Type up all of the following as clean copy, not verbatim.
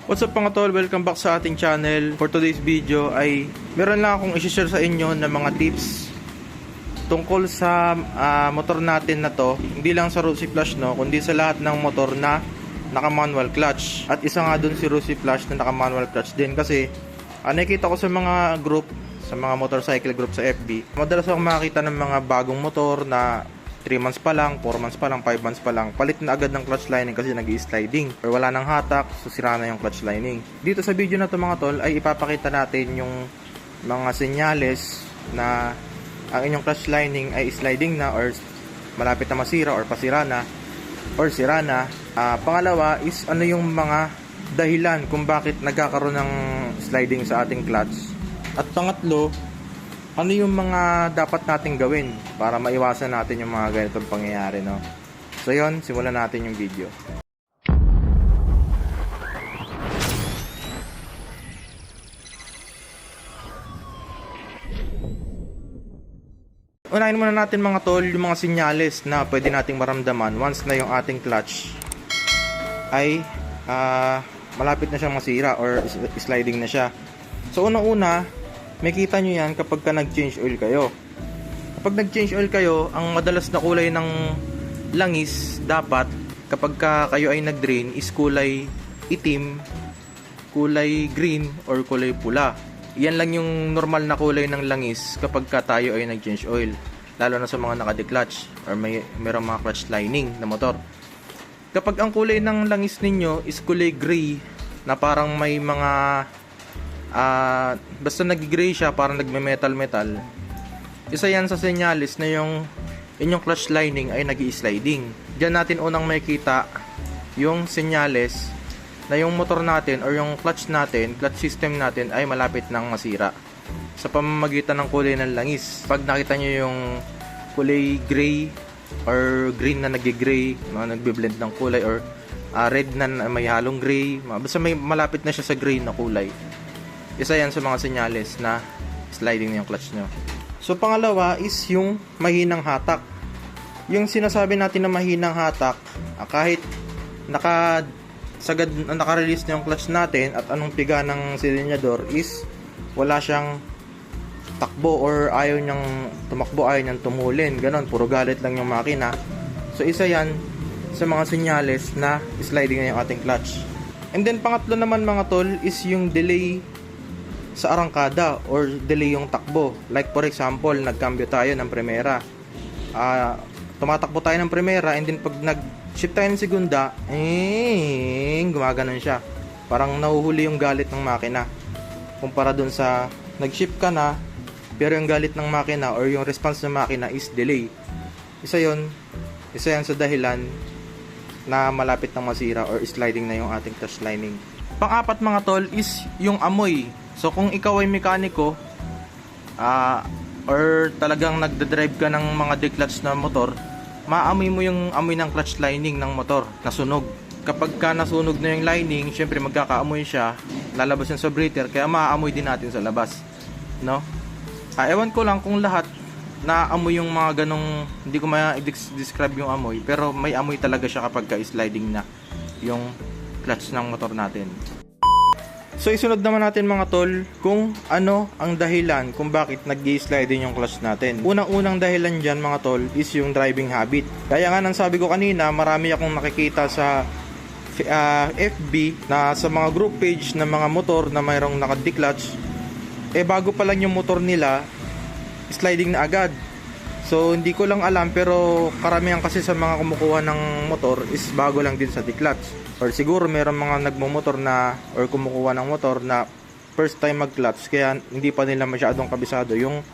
What's up mga tol? Welcome back sa ating channel. For today's video ay meron lang akong i-share sa inyo ng mga tips tungkol sa motor natin na to. Hindi lang sa Rosy Flash no, kundi sa lahat ng motor na naka-manual clutch. At isa nga dun si Rosy Flash na naka-manual clutch din kasi nakikita ko sa mga group, sa mga motorcycle group sa FB, madalas akong makakita ng mga bagong motor na 3 months pa lang, 4 months pa lang, 5 months pa lang, palit na agad ng clutch lining kasi nag-i-sliding or wala nang hatak, so sira na yung clutch lining. Dito sa video na to mga tol ay ipapakita natin yung mga senyales na ang inyong clutch lining ay sliding na or malapit na masira or pasira na or sira na. Pangalawa is ano yung mga dahilan kung bakit nagkakaroon ng sliding sa ating clutch. At pangatlo, ano yung mga dapat nating gawin para maiwasan natin yung mga ganitong pangyayari, no? So yun, simulan natin yung video. Unahin muna natin mga tol yung mga senyales na pwede nating maramdaman once na yung ating clutch ay malapit na siyang masira or sliding na siya. So unang-una, makita nyo yan kapag ka nag-change oil kayo. Kapag nag-change oil kayo, ang madalas na kulay ng langis dapat kapag ka kayo ay nag-drain is kulay itim, kulay green, or kulay pula. Yan lang yung normal na kulay ng langis kapag ka tayo ay nag-change oil. Lalo na sa mga naka-declutch or mayroong mga clutch lining na motor. Kapag ang kulay ng langis ninyo is kulay gray na parang may mga basta nag-gray siya, parang nagme-metal-metal, isa yan sa senyales na yung inyong clutch lining ay nag-i-sliding. Diyan natin unang makikita yung senyales na yung motor natin or yung clutch natin, clutch system natin ay malapit nang masira sa pamamagitan ng kulay ng langis. Pag nakita nyo yung kulay gray or green na nag-gray, nagbe-blend ng kulay, or red na may halong gray, basta may malapit na siya sa gray na kulay, isa yan sa mga senyales na sliding na yung clutch nyo. So pangalawa is yung mahinang hatak. Yung sinasabi natin na mahinang hatak, kahit naka-release na yung clutch natin at anong piga ng silinyador is wala siyang takbo or ayaw niyang tumakbo, ayaw niyang tumulin, ganon, puro galit lang yung makina. So isa yan sa mga senyales na sliding na yung ating clutch. And then pangatlo naman mga tol is yung delay sa arangkada or delay yung takbo. Like for example, nagkambyo tayo ng primera, tumatakbo tayo ng primera, and then pag nag-shift tayo ng segunda, gumaganon siya, parang nahuhuli yung galit ng makina kumpara dun sa nag-shift ka na pero yung galit ng makina or yung response ng makina is delay. Isa yan sa dahilan na malapit nang masira or sliding na yung ating clutch lining. Pang-apat mga tol is yung amoy. So kung ikaw ay mekaniko or talagang nagda-drive ka ng mga declutch na motor, maamoy mo yung amoy ng clutch lining ng motor na sunog. Kapag ka nasunog na yung lining, syempre magkakaamoy siya, lalabas yung sa breather, kaya maaamoy din natin sa labas, no? Ewan ko lang kung lahat naamoy yung mga ganong, hindi ko ma-describe yung amoy, pero may amoy talaga siya kapag ka sliding na yung clutch ng motor natin. So isunod naman natin mga tol kung ano ang dahilan kung bakit nag-i-sliding yung clutch natin. Unang-unang dahilan dyan mga tol is yung driving habit. Kaya nga nang sabi ko kanina, marami akong nakikita sa FB na sa mga group page ng mga motor na mayroong naka-declutch, bago pa lang yung motor nila, sliding na agad. So hindi ko lang alam, pero karamihan kasi sa mga kumukuha ng motor is bago lang din sa declutch. Or siguro meron mga nagmumotor na or kumukuha ng motor na first time mag-clutch, kaya hindi pa nila masyadong kabisado yung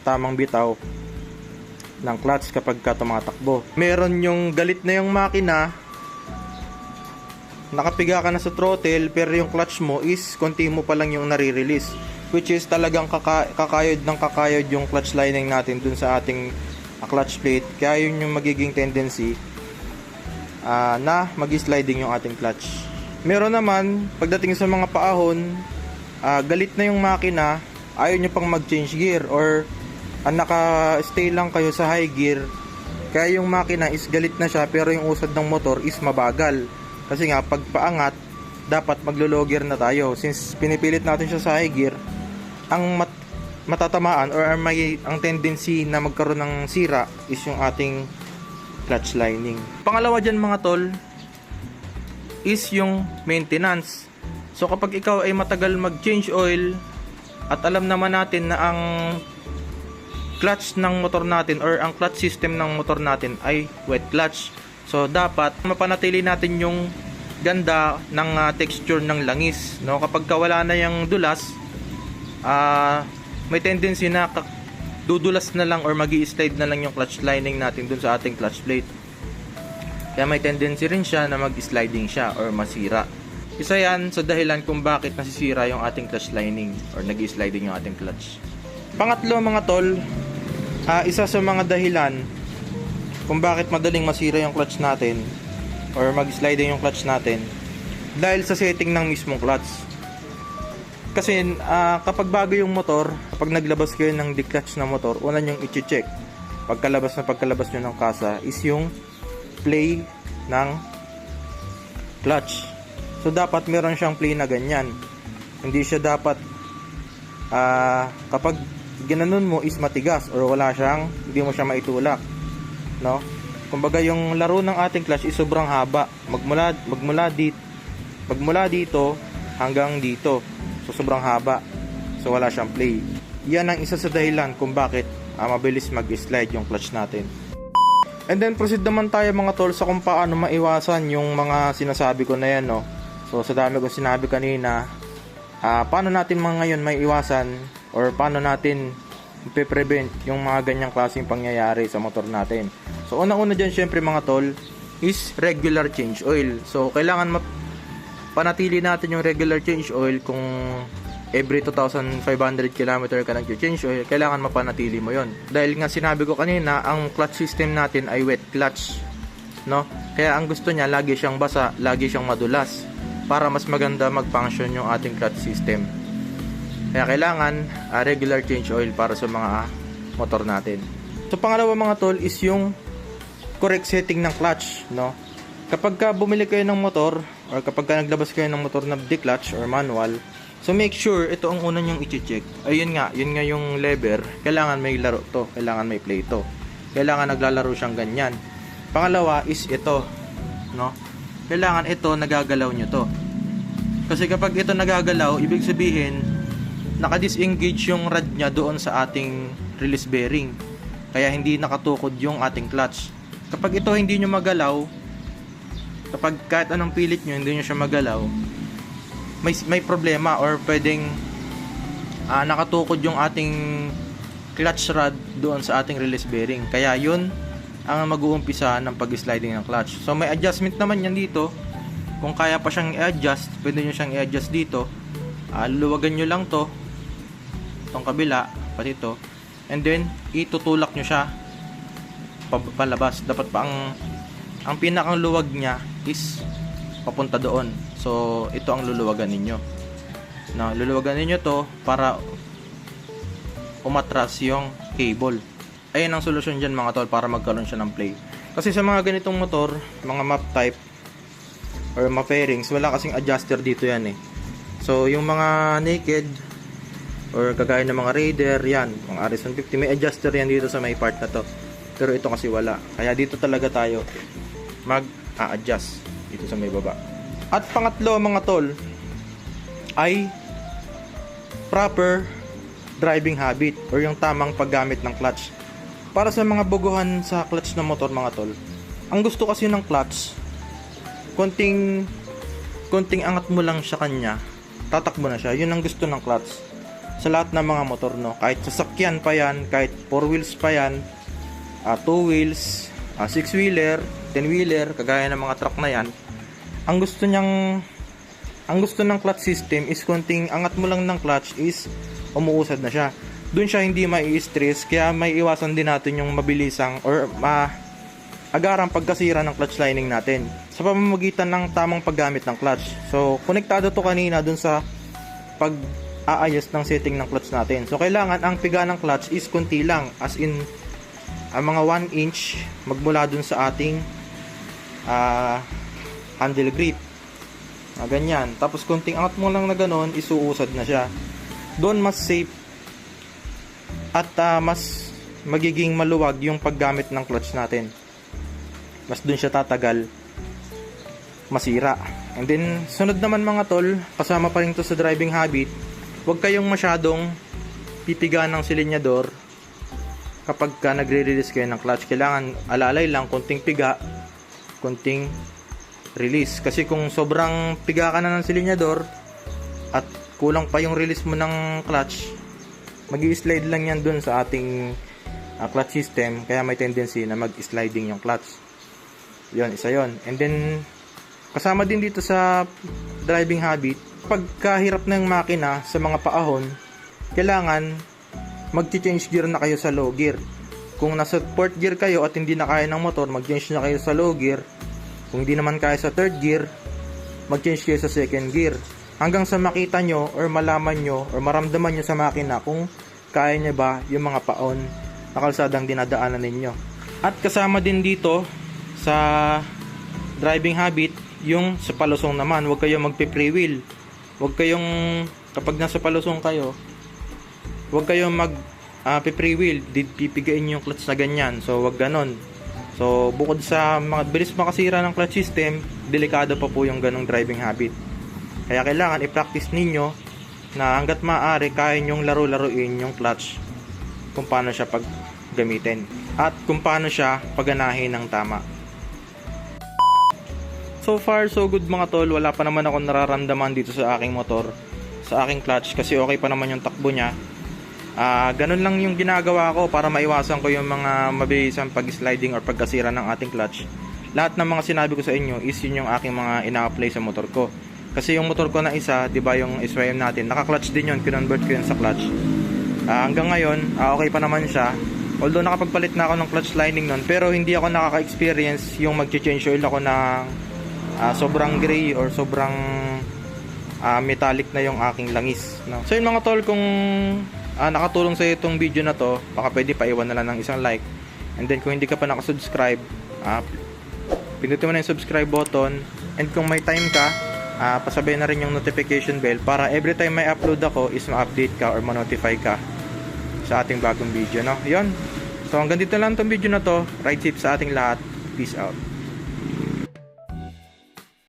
tamang bitaw ng clutch kapag ka tumatakbo. Meron yung galit na yung makina, nakapiga ka na sa throttle, pero yung clutch mo is konti mo pa lang yung nare-release, which is talagang kakayod yung clutch lining natin dun sa ating clutch plate. Kaya yun yung magiging tendency na mag-sliding yung ating clutch. Meron naman pagdating sa mga paahon, galit na yung makina, ayaw nyo pang mag-change gear or naka-stay lang kayo sa high gear, kaya yung makina is galit na siya pero yung usad ng motor is mabagal. Kasi nga pag paangat dapat maglo-low gear na tayo. Since pinipilit natin siya sa high gear, ang matatamaan or ang tendency na magkaroon ng sira is yung ating clutch lining. Pangalawa dyan mga tol is yung maintenance. So kapag ikaw ay matagal mag-change oil at alam naman natin na ang clutch ng motor natin or ang clutch system ng motor natin ay wet clutch. So dapat mapanatili natin yung ganda ng texture ng langis, no? Kapag wala na yung dulas, may tendency na dudulas na lang or magi-slide na lang yung clutch lining natin dun sa ating clutch plate. Kaya may tendency rin siya na mag-sliding siya or masira. Isa yan sa dahilan kung bakit nasisira yung ating clutch lining or nag-sliding yung ating clutch. Pangatlo mga tol, isa sa mga dahilan kung bakit madaling masira yung clutch natin or mag-sliding yung clutch natin dahil sa setting ng mismong clutch. Kasi kapag bago yung motor, kapag naglabas kayo ng declutch na motor, una nyong i-check pagkalabas nyo ng kasa is yung play ng clutch. So dapat meron siyang play na ganyan. Hindi siya dapat kapag ginanon mo is matigas or hindi mo siya maitulak, no? Kumbaga yung laro ng ating clutch is sobrang haba, magmula dito hanggang dito. So sobrang haba. So wala siyang play. Yan ang isa sa dahilan kung bakit mabilis mag-slide yung clutch natin. And then proceed naman tayo mga tol sa kung paano maiwasan yung mga sinasabi ko na yan, no? So sa dami kong sinabi kanina, paano natin mga ngayon maiwasan or paano natin i-prevent yung mga ganyang klaseng pangyayari sa motor natin. So unang-una dyan syempre mga tol is regular change oil. So kailangan panatili natin yung regular change oil. Kung every 2,500 km ka nag-change oil, kailangan mapanatili mo yon. Dahil nga sinabi ko kanina, ang clutch system natin ay wet clutch, no? Kaya ang gusto niya lagi siyang basa, lagi siyang madulas para mas maganda mag-function yung ating clutch system. Kaya kailangan regular change oil para sa mga motor natin. So pangalawa mga tol is yung correct setting ng clutch, no? Kapag bumili kayo ng motor or kapag naglabas kayo ng motor na declutch or manual, so make sure ito ang una nyong i-check. Ayun nga, yun nga yung lever, kailangan may laro to, kailangan may play to. Kailangan naglalaro siyang ganyan. Pangalawa is ito, no? Kailangan ito nagagalaw nyo to. Kasi kapag ito nagagalaw, ibig sabihin naka-disengage yung rod niya doon sa ating release bearing. Kaya hindi nakatukod yung ating clutch. Kapag ito hindi nyo magalaw, kapag kahit anong pilit nyo hindi nyo siya magalaw, may problema or pwedeng nakatukod yung ating clutch rod doon sa ating release bearing. Kaya yun ang mag-uumpisa ng pag-sliding ng clutch. So may adjustment naman yan dito. Kung kaya pa siyang i-adjust, pwede nyo siyang i-adjust dito. Luluwagan nyo lang to, itong kabila, pati ito, and then itutulak nyo siya palabas. Dapat pa ang pinakang luwag niya is papunta doon. So ito ang luluwagan ninyo. Luluwagan ninyo to para umatras yung cable. Ayun ang solusyon dyan mga tol, para magkaroon siya ng play. Kasi sa mga ganitong motor, mga map type or map fairings, wala kasing adjuster dito yan eh. So yung mga naked or kagaya ng mga Raider, yan, mga RS-150, may adjuster yan dito sa may part na to. Pero ito kasi wala. Kaya dito talaga tayo mag-a-adjust dito sa may baba. At pangatlo mga tol ay proper driving habit or yung tamang paggamit ng clutch. Para sa mga buguhan sa clutch ng motor mga tol, ang gusto kasi ng clutch, konting angat mo lang sa kanya, tatakbo na siya. Yun ang gusto ng clutch sa lahat ng mga motor, no? Kahit sasakyan pa yan, kahit 4 wheels pa yan, 2 wheels, 6 wheeler, 10 wheeler, kagaya ng mga truck na yan, ang gusto ng clutch system is konting angat mo lang ng clutch is umuusad na siya. Doon siya hindi mai-stress, kaya may iwasan din natin yung mabilisang or agarang pagkasira ng clutch lining natin sa pamamagitan ng tamang paggamit ng clutch. So konektado to kanina dun sa pag-aayos ng setting ng clutch natin. So kailangan ang piga ng clutch is konti lang, as in mga 1 inch magmula dun sa ating handle grip. Ganyan. Tapos kunting angat mo lang na ganon, isuusad na siya. Doon mas safe at mas magiging maluwag yung paggamit ng clutch natin. Mas doon siya tatagal masira. And then sunod naman mga tol, kasama pa rin to sa driving habit, huwag kayong masyadong pipiga ng silinyador kapag ka nagre-release kayo ng clutch. Kailangan alalay lang, konting piga, konting release. Kasi kung sobrang piga ka na ng silinyador at kulang pa yung release mo ng clutch, mag-i-slide lang yan dun sa ating clutch system, kaya may tendency na mag-sliding yung clutch. Yon, isa yon. And then kasama din dito sa driving habit, pagkahirap na yung makina sa mga paahon, kailangan mag-change gear na kayo sa low gear. Kung nasa fourth gear kayo at hindi na kaya ng motor, mag-change na kayo sa low gear. Kung hindi naman kaya sa third gear, mag-change kayo sa second gear. Hanggang sa makita nyo or malaman nyo or maramdaman nyo sa makina kung kaya nyo ba yung mga paon na kalsadang dinadaanan ninyo. At kasama din dito sa driving habit, yung sa palusong naman, huwag kayong magpe-freewheel. Huwag kayong, kapag nasa palusong kayo, huwag kayong mag-freewheel, pipigain yung clutch na ganyan. So huwag ganon. So bukod sa mga bilis makasira ng clutch system, delikado pa po yung ganong driving habit. Kaya kailangan i-practice ninyo na hanggat maaari kaya nyong laro-laruin yung clutch, kung paano siya paggamitin at kung paano siya paganahin ng tama. So far so good mga tol, wala pa naman ako nararamdaman dito sa aking motor, sa aking clutch, kasi okay pa naman yung takbo niya. Ganun lang yung ginagawa ko para maiwasan ko yung mga mabilisang pag-sliding or pagkasira ng ating clutch. Lahat ng mga sinabi ko sa inyo is yun yung aking mga ina-apply sa motor ko. Kasi yung motor ko na isa, di ba yung SYM natin, naka-clutch din yun, kinonvert ko yun sa clutch. Hanggang ngayon, okay pa naman siya. Although nakapagpalit na ako ng clutch lining nun, pero hindi ako nakaka-experience yung mag-change oil ako ng sobrang gray or sobrang metallic na yung aking langis, no? So yun mga tol, kung nakatulong sa iyo itong video na to, baka pwede pa iwan na lang ng isang like. And then kung hindi ka pa nakasubscribe, pindutin mo na yung subscribe button. And kung may time ka, pasabay na rin yung notification bell para every time may upload ako is ma-update ka or ma-notify ka sa ating bagong video, no? Yun. So hanggang dito lang itong video na to. Ride safe sa ating lahat. Peace out.